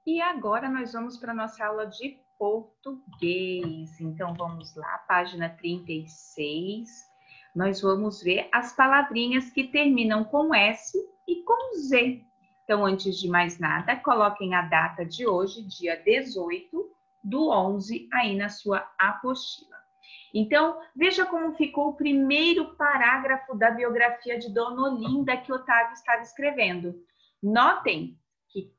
E agora nós vamos para a nossa aula de português. Então, vamos lá, página 36. Nós vamos ver as palavrinhas que terminam com S e com Z. Então, antes de mais nada, coloquem a data de hoje, dia 18/11, aí na sua apostila. Então, veja como ficou o primeiro parágrafo da biografia de Dona Olinda que Otávio estava escrevendo. Notem que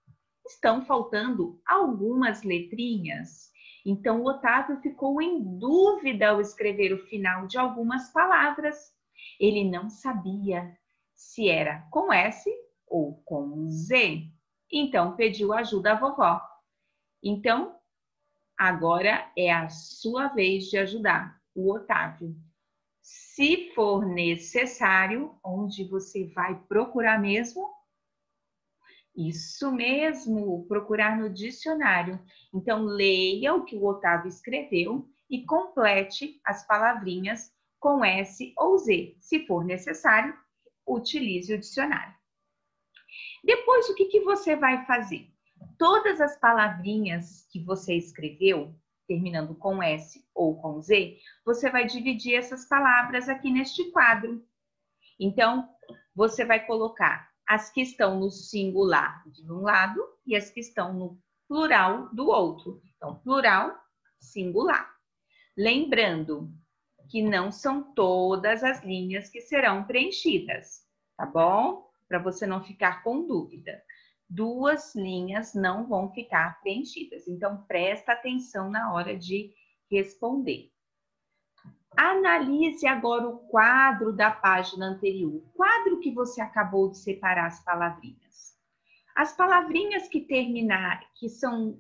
estão faltando algumas letrinhas. Então, o Otávio ficou em dúvida ao escrever o final de algumas palavras. Ele não sabia se era com S ou com Z. Então, pediu ajuda à vovó. Então, agora é a sua vez de ajudar o Otávio. Se for necessário, onde você vai procurar mesmo? Isso mesmo, procurar no dicionário. Então, leia o que o Otávio escreveu e complete as palavrinhas com S ou Z. Se for necessário, utilize o dicionário. Depois, o que você vai fazer? Todas as palavrinhas que você escreveu, terminando com S ou com Z, você vai dividir essas palavras aqui neste quadro. Então, você vai colocar as que estão no singular de um lado e as que estão no plural do outro. Então, plural, singular. Lembrando que não são todas as linhas que serão preenchidas, tá bom? Para você não ficar com dúvida. Duas linhas não vão ficar preenchidas. Então, presta atenção na hora de responder. Analise agora o quadro da página anterior, o quadro que você acabou de separar as palavrinhas. As palavrinhas que são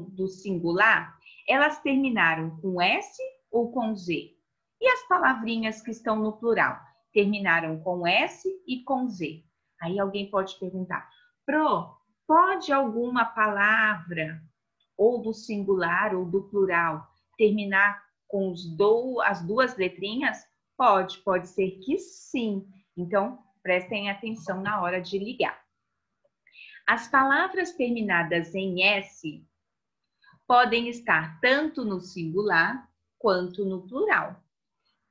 do singular, elas terminaram com S ou com Z? E as palavrinhas que estão no plural, terminaram com S e com Z? Aí alguém pode perguntar, Pro, pode alguma palavra, ou do singular ou do plural, terminar com as duas letrinhas? Pode ser que sim. Então, prestem atenção na hora de ligar. As palavras terminadas em S podem estar tanto no singular quanto no plural.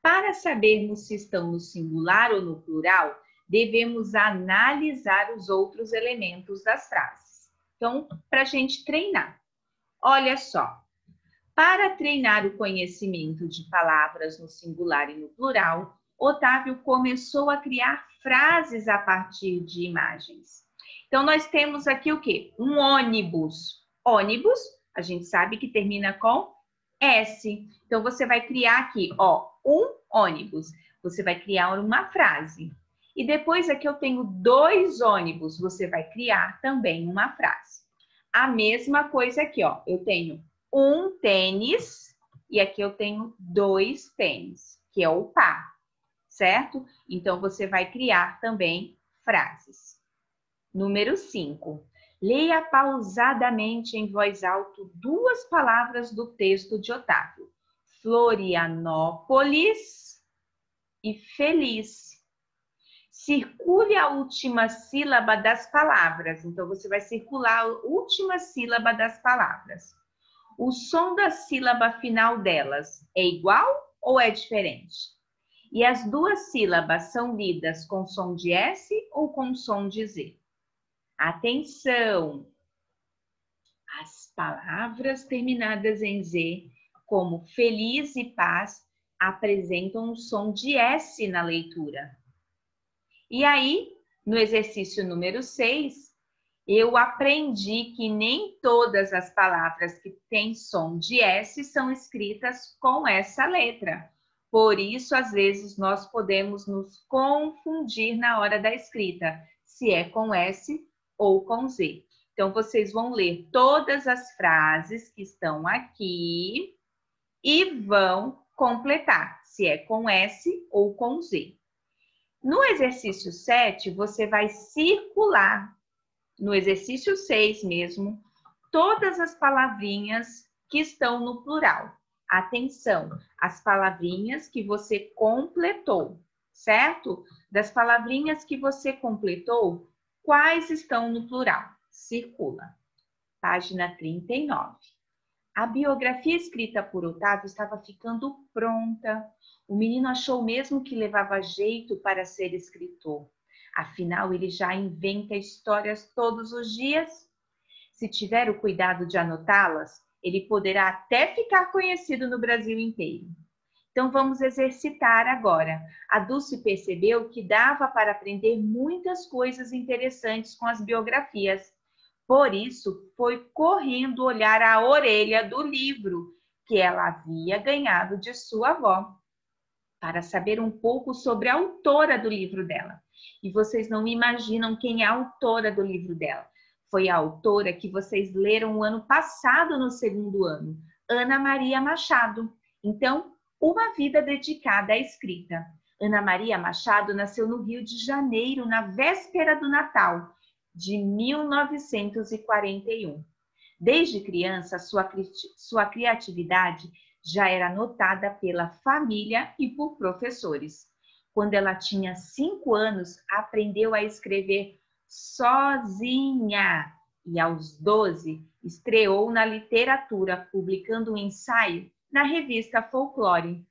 Para sabermos se estão no singular ou no plural, devemos analisar os outros elementos das frases. Então, para a gente treinar. Olha só, para treinar o conhecimento de palavras no singular e no plural, Otávio começou a criar frases a partir de imagens. Então, nós temos aqui o quê? Um ônibus. Ônibus, a gente sabe que termina com S. Então, você vai criar aqui, ó, um ônibus. Você vai criar uma frase. E depois aqui eu tenho 2 ônibus. Você vai criar também uma frase. A mesma coisa aqui, ó. Eu tenho um tênis e aqui eu tenho 2 tênis, que é o par, certo? Então, você vai criar também frases. Número 5. Leia pausadamente em voz alta 2 palavras do texto de Otávio. Florianópolis e feliz. Circule a última sílaba das palavras. Então, você vai circular a última sílaba das palavras. O som da sílaba final delas é igual ou é diferente? E as 2 sílabas são lidas com som de S ou com som de Z? Atenção! As palavras terminadas em Z, como feliz e paz, apresentam um som de S na leitura. E aí, no exercício número 6, eu aprendi que nem todas as palavras que têm som de S são escritas com essa letra. Por isso, às vezes, nós podemos nos confundir na hora da escrita, se é com S ou com Z. Então, vocês vão ler todas as frases que estão aqui e vão completar, se é com S ou com Z. No exercício 7, você vai circular, no exercício 6 mesmo, todas as palavrinhas que estão no plural. Atenção, as palavrinhas que você completou, certo? Das palavrinhas que você completou, quais estão no plural? Circula. página 39. A biografia escrita por Otávio estava ficando pronta. O menino achou mesmo que levava jeito para ser escritor. Afinal, ele já inventa histórias todos os dias. Se tiver o cuidado de anotá-las, ele poderá até ficar conhecido no Brasil inteiro. Então, vamos exercitar agora. A Dulce percebeu que dava para aprender muitas coisas interessantes com as biografias. Por isso, foi correndo olhar a orelha do livro que ela havia ganhado de sua avó, para saber um pouco sobre a autora do livro dela. E vocês não imaginam quem é a autora do livro dela. Foi a autora que vocês leram o ano passado no segundo ano, Ana Maria Machado. Então, uma vida dedicada à escrita. Ana Maria Machado nasceu no Rio de Janeiro, na véspera do Natal, de 1941. Desde criança, sua criatividade já era notada pela família e por professores. Quando ela tinha 5 anos, aprendeu a escrever sozinha e aos 12 estreou na literatura, publicando um ensaio na revista Folclore.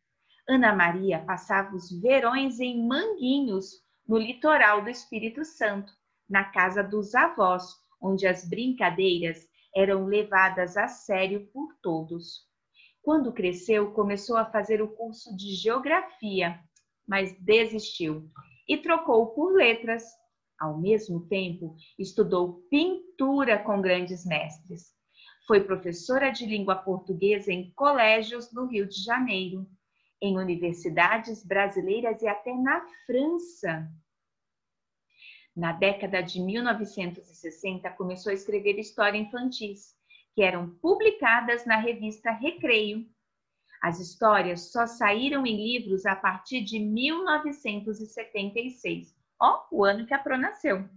Ana Maria passava os verões em Manguinhos, no litoral do Espírito Santo, na casa dos avós, onde as brincadeiras eram levadas a sério por todos. Quando cresceu, começou a fazer o curso de geografia, mas desistiu e trocou por letras. Ao mesmo tempo, estudou pintura com grandes mestres. Foi professora de língua portuguesa em colégios do Rio de Janeiro, em universidades brasileiras e até na França. Na década de 1960, começou a escrever histórias infantis, que eram publicadas na revista Recreio. As histórias só saíram em livros a partir de 1976, o ano que a Pro nasceu.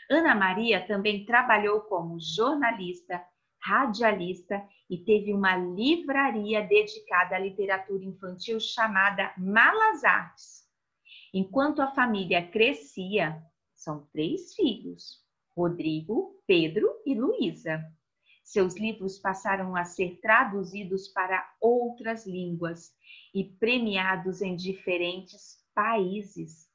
Ana Maria também trabalhou como jornalista, radialista e teve uma livraria dedicada à literatura infantil chamada Malas Artes. Enquanto a família crescia, são 3 filhos, Rodrigo, Pedro e Luísa. Seus livros passaram a ser traduzidos para outras línguas e premiados em diferentes países.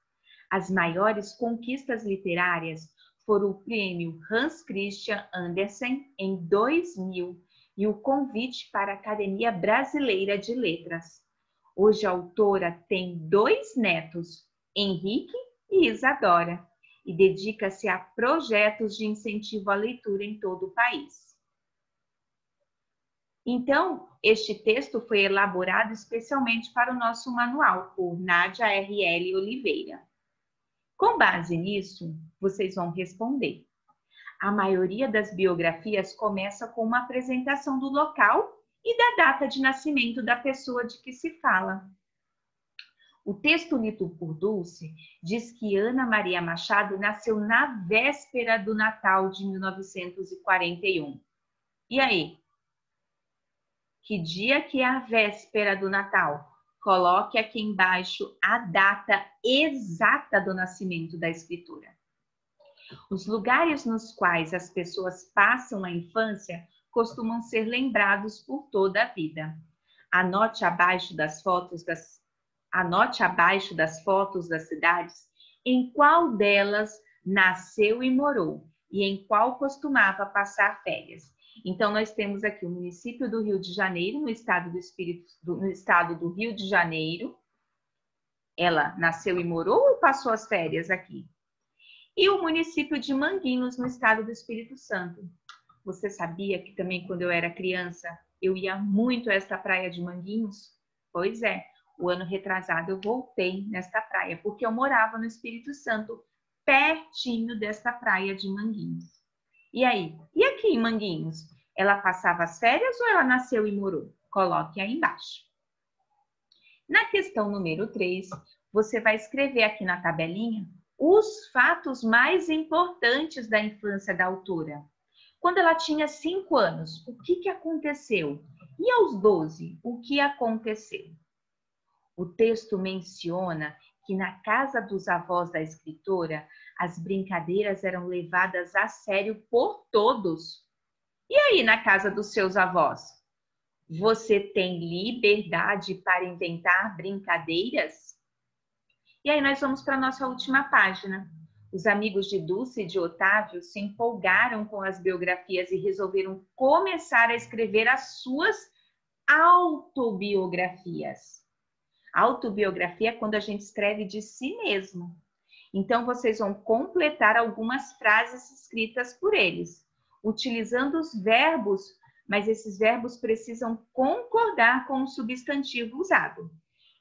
As maiores conquistas literárias foram o prêmio Hans Christian Andersen em 2000 e o convite para a Academia Brasileira de Letras. Hoje a autora tem 2 netos, Henrique e Isadora, e dedica-se a projetos de incentivo à leitura em todo o país. Então, este texto foi elaborado especialmente para o nosso manual, por Nádia R.L. Oliveira. Com base nisso, vocês vão responder. A maioria das biografias começa com uma apresentação do local e da data de nascimento da pessoa de que se fala. O texto lido por Dulce diz que Ana Maria Machado nasceu na véspera do Natal de 1941. E aí? Que dia que é a véspera do Natal? Coloque aqui embaixo a data exata do nascimento da escritora. Os lugares nos quais as pessoas passam a infância costumam ser lembrados por toda a vida. Anote abaixo das fotos das cidades em qual delas nasceu e morou e em qual costumava passar férias. Então, nós temos aqui o município do Rio de Janeiro, no estado do Rio de Janeiro. Ela nasceu e morou ou passou as férias aqui? E o município de Manguinhos, no estado do Espírito Santo. Você sabia que também, quando eu era criança, eu ia muito a esta praia de Manguinhos? Pois é, o ano retrasado eu voltei nesta praia, porque eu morava no Espírito Santo, pertinho desta praia de Manguinhos. E aí? E aqui em Manguinhos? Ela passava as férias ou ela nasceu e morou? Coloque aí embaixo. Na questão número 3, você vai escrever aqui na tabelinha os fatos mais importantes da infância da autora. Quando ela tinha 5 anos, o que aconteceu? E aos 12, o que aconteceu? O texto menciona que na casa dos avós da escritora, as brincadeiras eram levadas a sério por todos. E aí, na casa dos seus avós? Você tem liberdade para inventar brincadeiras? E aí nós vamos para a nossa última página. Os amigos de Dulce e de Otávio se empolgaram com as biografias e resolveram começar a escrever as suas autobiografias. Autobiografia é quando a gente escreve de si mesmo. Então, vocês vão completar algumas frases escritas por eles, utilizando os verbos, mas esses verbos precisam concordar com o substantivo usado.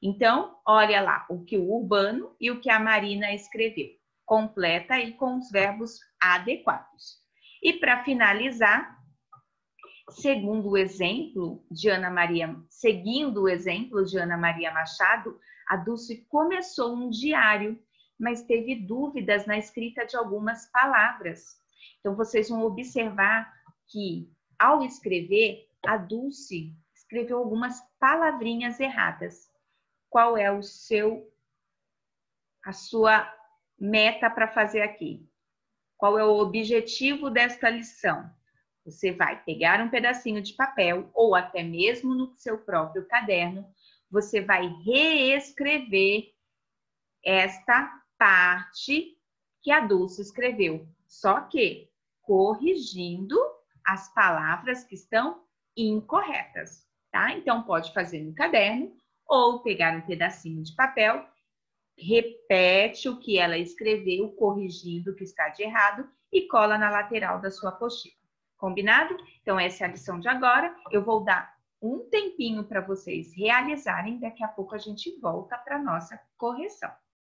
Então, olha lá o que o Urbano e o que a Marina escreveu. Completa aí com os verbos adequados. E para finalizar, seguindo o exemplo de Ana Maria Machado, a Dulce começou um diário, mas teve dúvidas na escrita de algumas palavras. Então, vocês vão observar que, ao escrever, a Dulce escreveu algumas palavrinhas erradas. Qual é a sua meta para fazer aqui? Qual é o objetivo desta lição? Você vai pegar um pedacinho de papel ou até mesmo no seu próprio caderno, você vai reescrever esta parte que a Dulce escreveu, só que corrigindo as palavras que estão incorretas, tá? Então pode fazer no caderno ou pegar um pedacinho de papel, repete o que ela escreveu, corrigindo o que está de errado e cola na lateral da sua apostila. Combinado? Então, essa é a lição de agora. Eu vou dar um tempinho para vocês realizarem. Daqui a pouco a gente volta para a nossa correção.